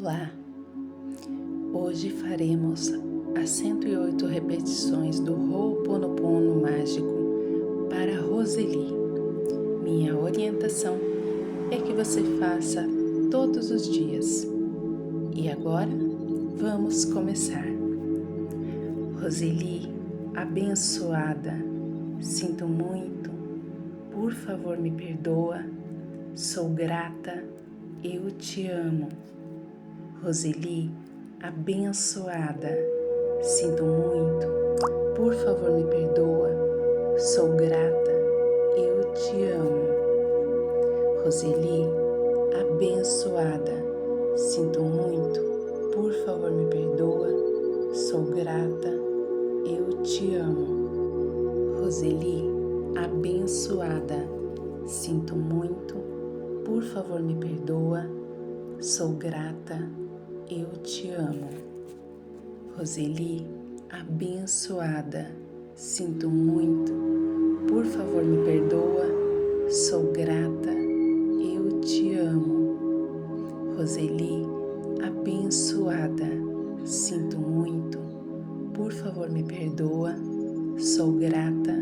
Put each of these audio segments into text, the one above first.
Olá! Hoje faremos as 108 repetições do Ho'oponopono mágico para Roseli. Minha orientação é que você faça todos os dias. E agora, vamos começar. Roseli, abençoada, sinto muito, por favor me perdoa, sou grata, eu te amo. Roseli, abençoada, sinto muito, por favor me perdoa, sou grata, eu te amo. Roseli, abençoada, sinto muito, por favor me perdoa, sou grata, eu te amo. Roseli, abençoada, sinto muito, por favor me perdoa, sou grata, eu te amo. Roseli, abençoada, sinto muito, por favor me perdoa, sou grata, eu te amo. Roseli, abençoada, sinto muito, por favor me perdoa, sou grata,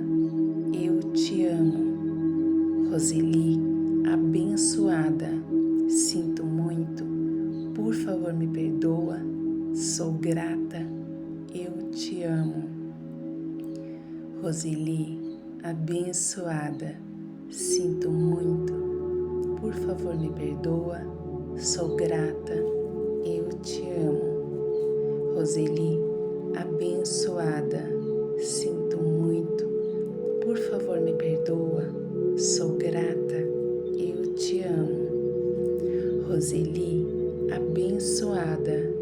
eu te amo. Roseli, abençoada, sinto muito, por favor me perdoa, sou grata, eu te amo. Roseli, abençoada, sinto muito, por favor me perdoa, sou grata, eu te amo. Roseli, abençoada, sinto muito, por favor me perdoa, sou grata, eu te amo. Roseli, abençoada,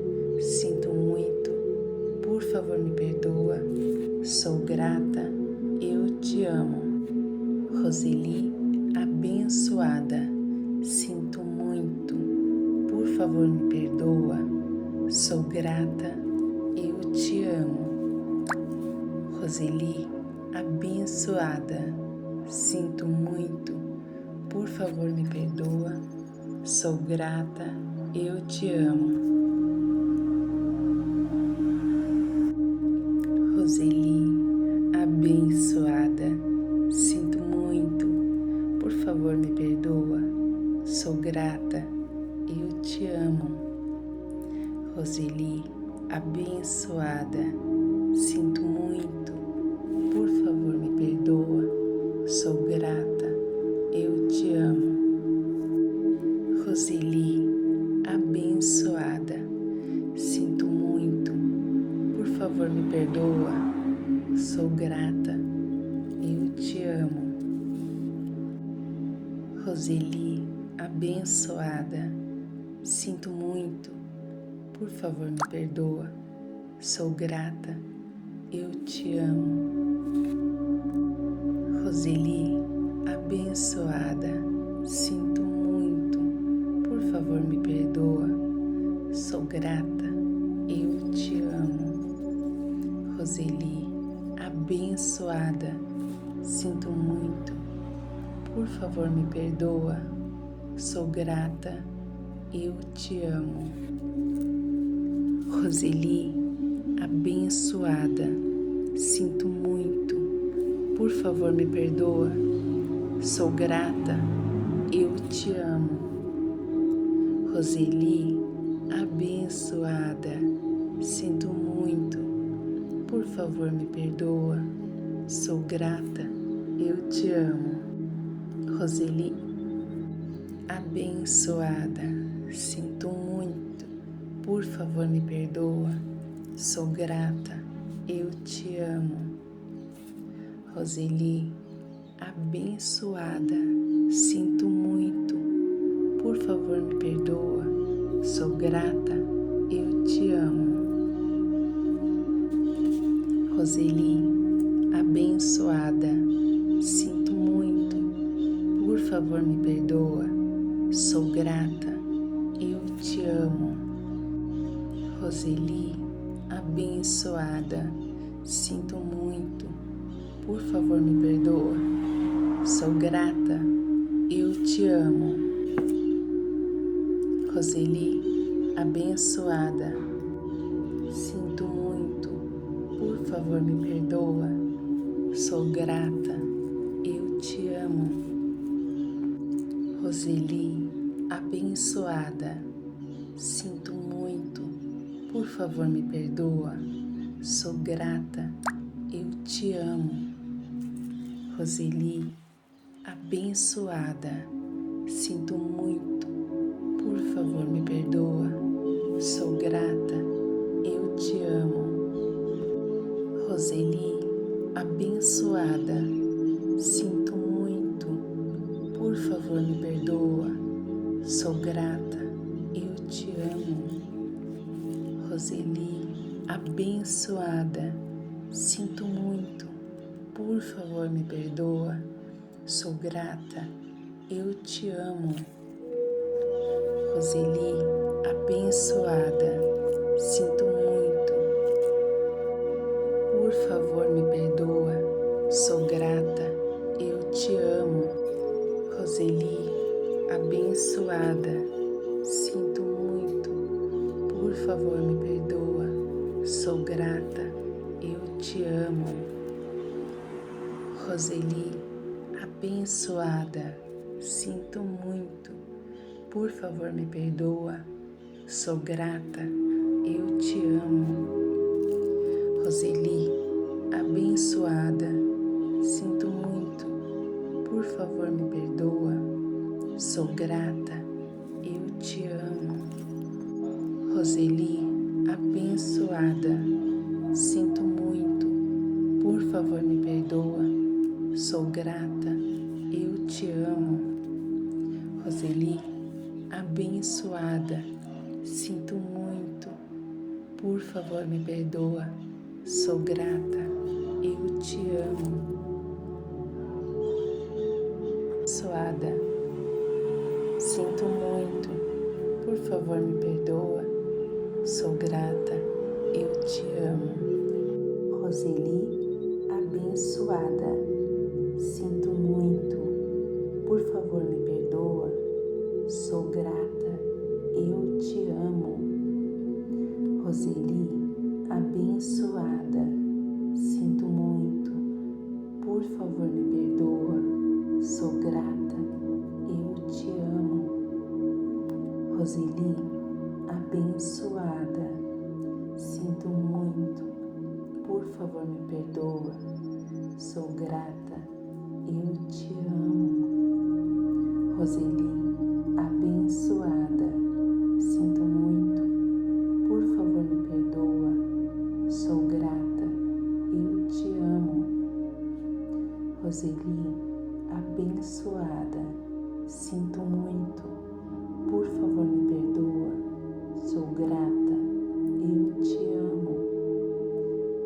sinto muito, por favor me perdoa, sou grata, eu te amo. Roseli, abençoada, sinto muito, por favor me perdoa, sou grata, eu te amo. Roseli, abençoada, sinto muito, por favor me perdoa, sou grata, eu te amo. Roseli, abençoada, sinto muito, por favor me perdoa, sou grata, eu te amo. Roseli, abençoada, sinto muito, por favor me perdoa, sou grata, eu te amo. Roseli, abençoada, sinto muito, por favor me perdoa, sou grata, eu te amo. Roseli, abençoada, sinto muito, por favor me perdoa, sou grata, eu te amo. Roseli, abençoada, sinto muito, por favor me perdoa, sou grata, eu te amo. Roseli, abençoada, sinto muito, por favor me perdoa, sou grata, eu te amo. Roseli, abençoada, sinto muito, por favor me perdoa, sou grata, eu te amo. Roseli, abençoada, sinto muito, por favor me perdoa, sou grata, eu te amo. Roseli, abençoada, sinto muito, por favor me perdoa, sou grata, eu te amo. Roseli, abençoada, sinto muito, por favor me perdoa, sou grata, eu te amo. Roseli, abençoada, sinto muito, por favor me perdoa, sou grata, eu te amo. Roseli, abençoada, sinto muito, por favor me perdoa, sou grata, eu te amo. Roseli, abençoada. Sinto muito, por favor me perdoa. Sou grata, eu te amo. Roseli, abençoada. Sinto muito, por favor me perdoa. Sou grata, eu te amo. Roseli, abençoada. Sinto muito, por favor me perdoa. Sou grata, eu te amo. Roseli, abençoada. Sinto muito, por favor me perdoa. Sou grata, eu te amo. Roseli, abençoada. Sinto muito, por favor me perdoa. Sou grata, eu te amo. Roseli, abençoada. Sinto muito, por favor me perdoa. Sou grata, eu te amo. Roseli, abençoada. Sinto muito, por favor me perdoa. Sou grata, eu te amo. Roseli, abençoada. Sinto muito, por favor me perdoa. Sou grata, eu te amo. Roseli, abençoada. Sinto muito, por favor me perdoa. Sou grata, eu te amo. Roseli, abençoada. Sinto muito, por favor me perdoa. Sou grata, eu te amo. Roseli, abençoada. Sinto muito, por favor me perdoa. Sou grata, eu te amo. Abençoada. Sinto muito, por favor me perdoa. Sou grata, eu te amo. Roseli, abençoada. Sinto muito, por favor me perdoa. Sou grata, eu te amo. Roseli, abençoada. Sinto muito, por favor me perdoa. Sou grata, eu te amo. Roseli, abençoada. Sinto muito, por favor me perdoa. Sou grata, eu te amo. Roseli, abençoada. Sinto muito, por favor me perdoa. Sou grata, eu te amo. Roseli, abençoada. Sinto muito, por favor me perdoa. Sou grata, eu te amo.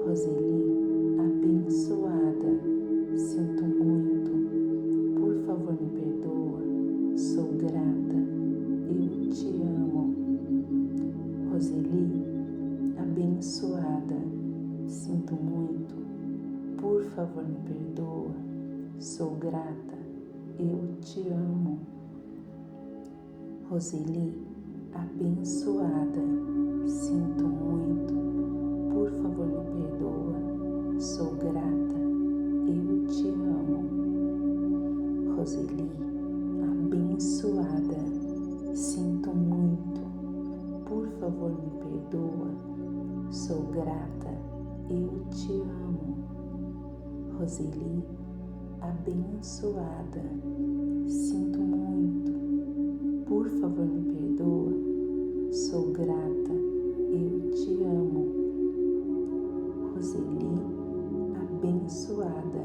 Roseli, abençoada. Sinto muito, por favor me perdoa. Sou grata, eu te amo. Roseli, abençoada. Sinto muito, por favor me perdoa. Sou grata, eu te amo. Roseli, abençoada. Sinto muito, por favor me perdoa. Sou grata, eu te amo. Roseli, abençoada. Sinto muito, por favor me perdoa. Sou grata, eu te amo. Roseli, abençoada. Sinto muito, por favor me perdoa. Sou grata, eu te amo. Roseli, abençoada.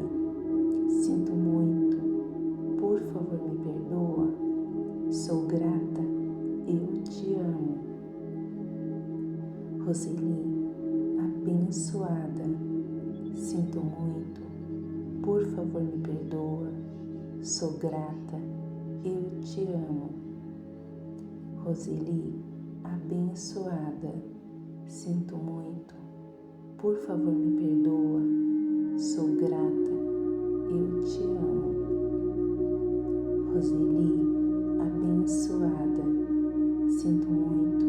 Sinto muito, por favor me perdoa. Sou grata, eu te amo. Roseli, abençoada. Sinto muito, por favor me perdoa. Sou grata, eu te amo. Roseli, abençoada. Sinto muito, por favor me perdoa. Sou grata, eu te amo. Roseli, abençoada. Sinto muito,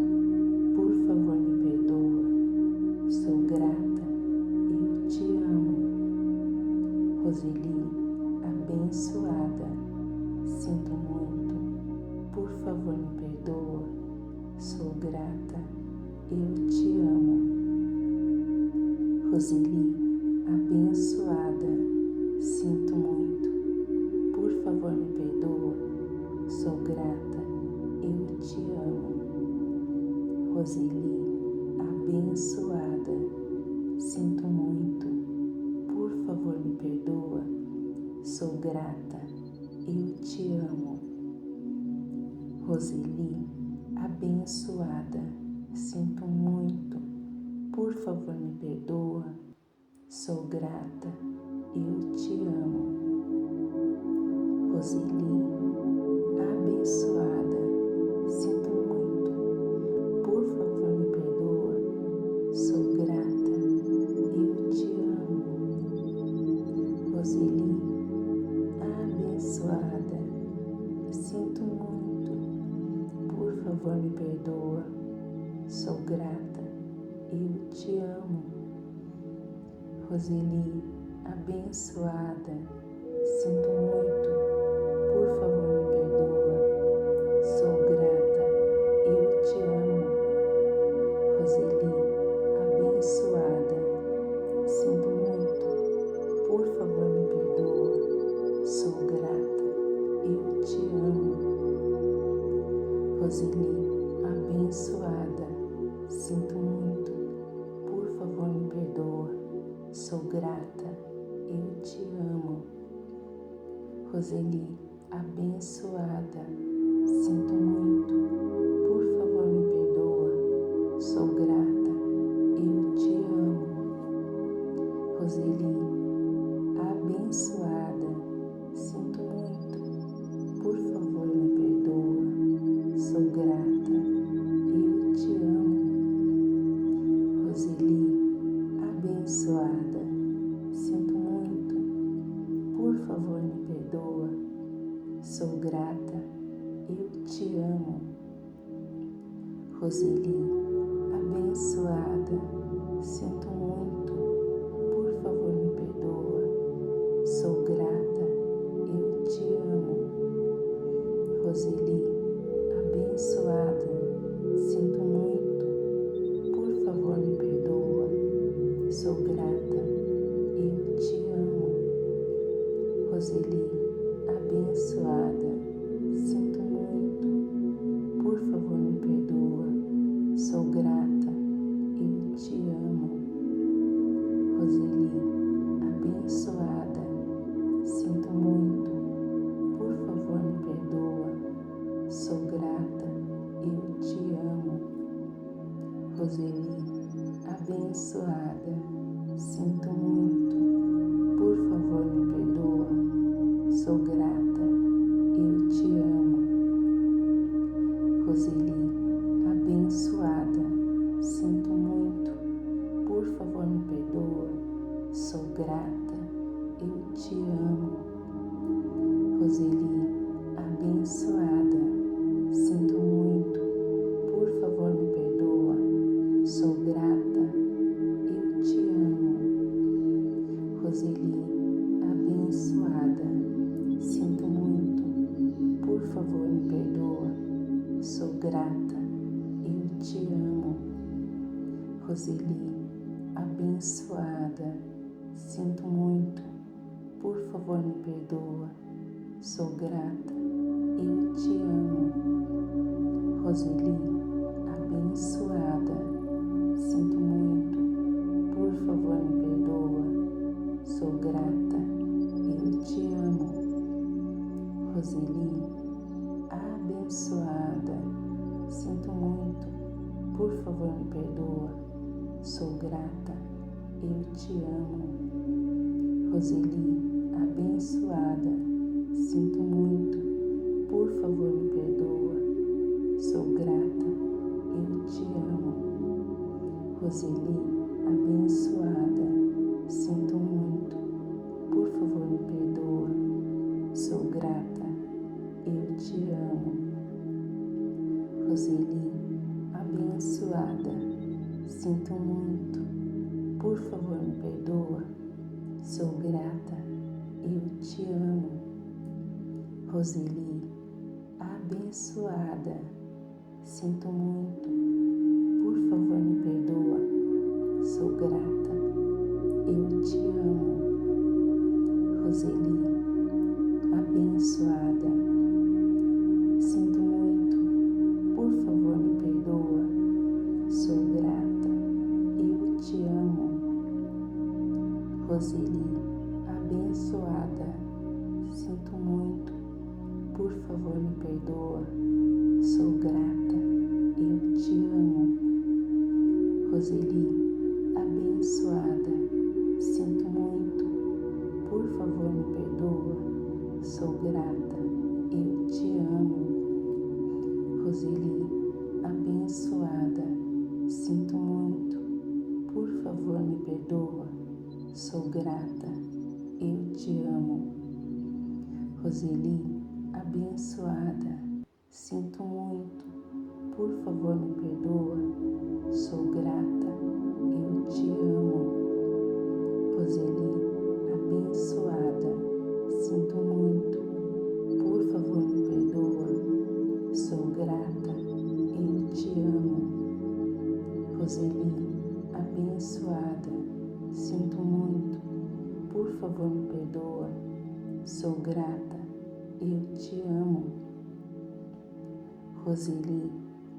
Roseli, abençoada, sinto muito, por favor me perdoa, sou grata, eu te amo. Roseli, abençoada, sinto muito, por favor me perdoa, sou grata, eu te amo. Roseli, abençoada, sinto muito, por favor me perdoa, sou grata, eu te amo. Roseli, abençoada, sinto muito, por favor me perdoa, sou grata, eu te amo. Roseli, abençoada, sinto muito, por favor me perdoa, sou grata, eu te amo. Roseli, abençoada, sinto muito, por favor me perdoa, sou grata, eu te amo. Roseli, abençoada, sinto muito, por favor me perdoa, sou grata, eu te amo. Roseli, abençoada, sinto muito, por favor me perdoa, sou grata, eu te amo. Roseli, abençoada, sinto muito, por favor me perdoa, sou grata, eu te amo. Roseli, abençoada, sinto muito, por favor me perdoa, sou grata, eu te amo. Roseli, abençoada, sinto muito, por favor me perdoa, sou grata, eu te amo. Roseli, abençoada, sinto muito, por favor me perdoa, sou grata, eu te amo. Roseli, abençoada, sinto muito, por favor me perdoa, sou grata, eu te amo. Roseli, abençoada, sinto muito, por favor me perdoa, sou grata, eu te amo. Roseli, abençoada, sinto muito, por favor me perdoa, sou grata, eu te amo. Roseli, abençoada, sinto muito, por favor me perdoa, sou grata, eu te amo. Roseli, abençoada, sinto muito, por favor me perdoa, sou grata, eu te amo. Roseli, abençoada, sinto muito, por favor me perdoa, sou grata, eu te amo. Roseli, abençoada, sinto muito, por favor me perdoa, sou grata, eu te amo. Roseli, abençoada, sinto muito, por favor me perdoa, sou grata, eu te amo. Roseli, abençoada, sinto muito, por favor me perdoa, sou grata, eu te amo. Roseli, abençoada, sinto muito, por favor me perdoa, sou grata, eu te amo. Roseli, abençoada, sinto muito, por favor me perdoa, sou grata, eu te amo. Roseli, abençoada, sinto muito, por favor me perdoa, sou grata, eu te amo. Roseli, abençoada, sinto muito, por favor me perdoa, sou grata, eu te amo. Roseli, abençoada, sinto muito, por favor me perdoa, sou grata, eu te amo. Roseli, abençoada, sinto muito, por favor me perdoa, sou grata, eu te amo. Roseli, abençoada, sinto muito, por favor me perdoa, sou grata, eu te amo. Roseli, abençoada, sinto muito, por favor me perdoa, sou grata, eu te amo. Roseli, abençoada, sinto muito, por favor me perdoa, sou grata, eu te amo. Roseli, abençoada, sinto muito, por favor me perdoa, sou grata, eu te amo. Roseli, abençoada, sinto muito, por favor me perdoa, sou grata, eu te amo. Roseli, abençoada, sinto muito, por favor me perdoa, sou grata, eu te amo. Roseli,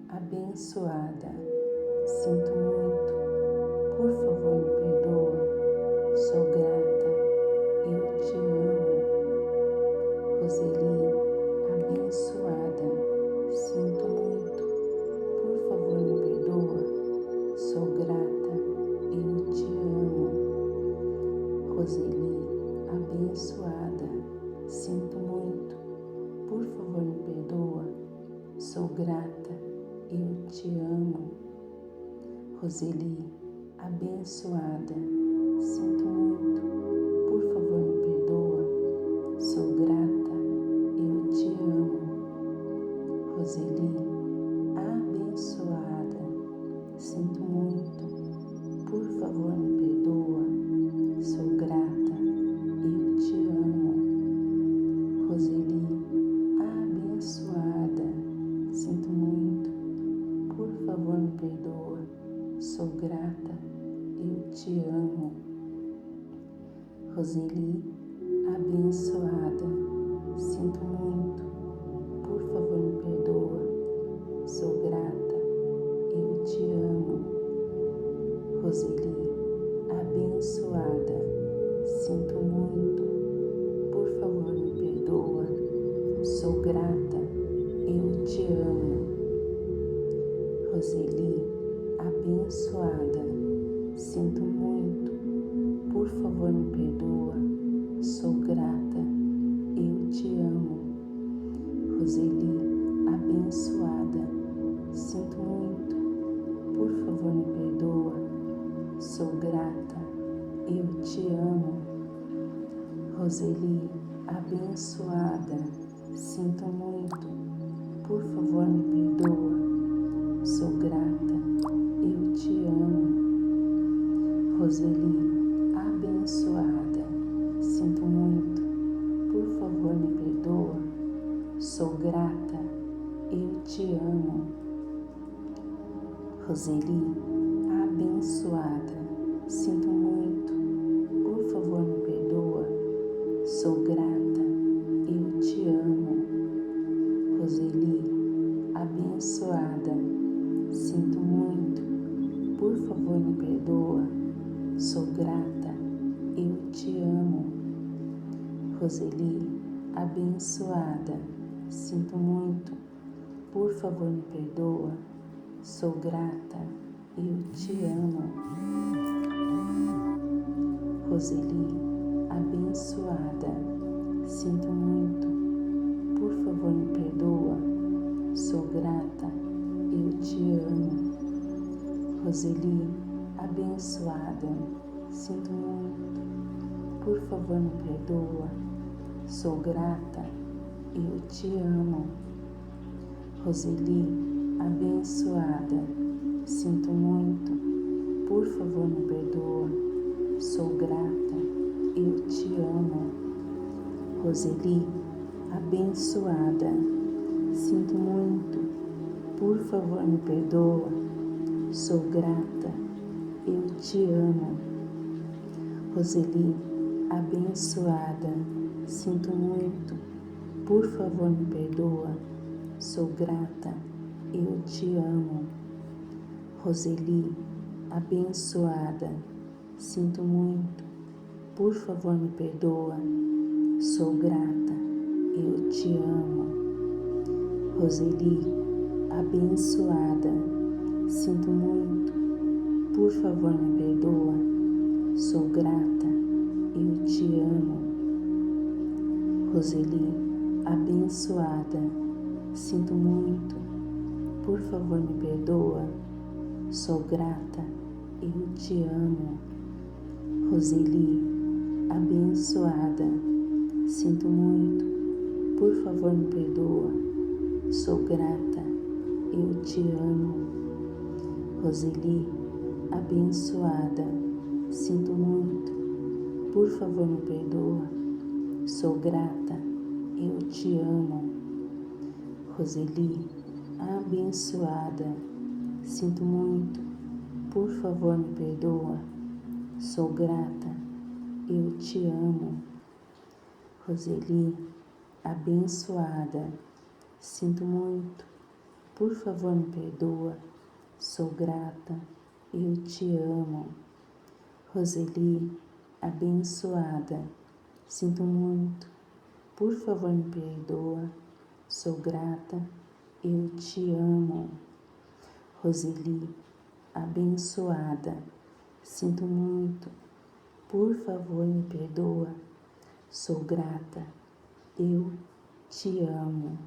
abençoada, sinto muito, por favor me perdoa, sou grata, eu te amo. Roseli, abençoada, sinto muito, por favor me perdoa, sou grata, eu te amo. Roseli, abençoada, sinto muito, por favor me perdoa, sou grata, eu te amo. Roseli, abençoada, sinto muito, por favor me perdoa, sou grata, eu te amo. Roseli, abençoada, sinto muito, por favor me perdoa, sou grata, eu te amo. Roseli, abençoada, sinto muito, por favor me perdoa, sou grata, eu te amo. Roseli, abençoada, sinto muito, por favor me perdoa, sou grata, eu te amo. Roseli, abençoada, sinto muito, por favor me perdoa, sou grata, eu te amo. Roseli, abençoada, sinto muito, por favor me perdoa, sou grata, eu te amo. Roseli, abençoada, sinto muito, por favor me perdoa, sou grata, eu te amo. Roseli, abençoada, sinto muito, por favor me perdoa, sou grata, eu te amo. Roseli, abençoada, sinto muito, por favor me perdoa, sou grata, eu te amo. Roseli, abençoada, sinto muito, por favor me perdoa, sou grata, eu te amo. Roseli, abençoada, sinto muito, por favor me perdoa, sou grata, eu te amo. Roseli, abençoada, sinto muito, por favor me perdoa, sou grata, eu te amo. Roseli, abençoada, sinto muito, por favor me perdoa, sou grata, eu te amo. Roseli, abençoada, sinto muito, por favor me perdoa, sou grata, eu te amo. Roseli, abençoada, sinto muito, por favor me perdoa, sou grata, eu te amo. Roseli, abençoada, sinto muito, por favor me perdoa, sou grata, eu te amo. Roseli, abençoada, sinto muito, por favor me perdoa, sou grata, eu te amo. Roseli, abençoada, sinto muito, por favor me perdoa, sou grata, eu te amo. Roseli, abençoada, sinto muito, por favor me perdoa, sou grata, eu te amo. Roseli, abençoada, sinto muito, por favor me perdoa, sou grata, eu te amo. Roseli, abençoada, sinto muito, por favor me perdoa, sou grata, eu te amo. Roseli, abençoada, sinto muito, por favor me perdoa, sou grata, eu te amo. Roseli, abençoada, sinto muito, por favor me perdoa, sou grata, eu te amo. Roseli, abençoada, sinto muito, por favor me perdoa, sou grata, eu te amo. Roseli, abençoada, sinto muito, por favor me perdoa, sou grata, eu te amo. Roseli, abençoada, sinto muito, por favor me perdoa, sou grata, eu te amo.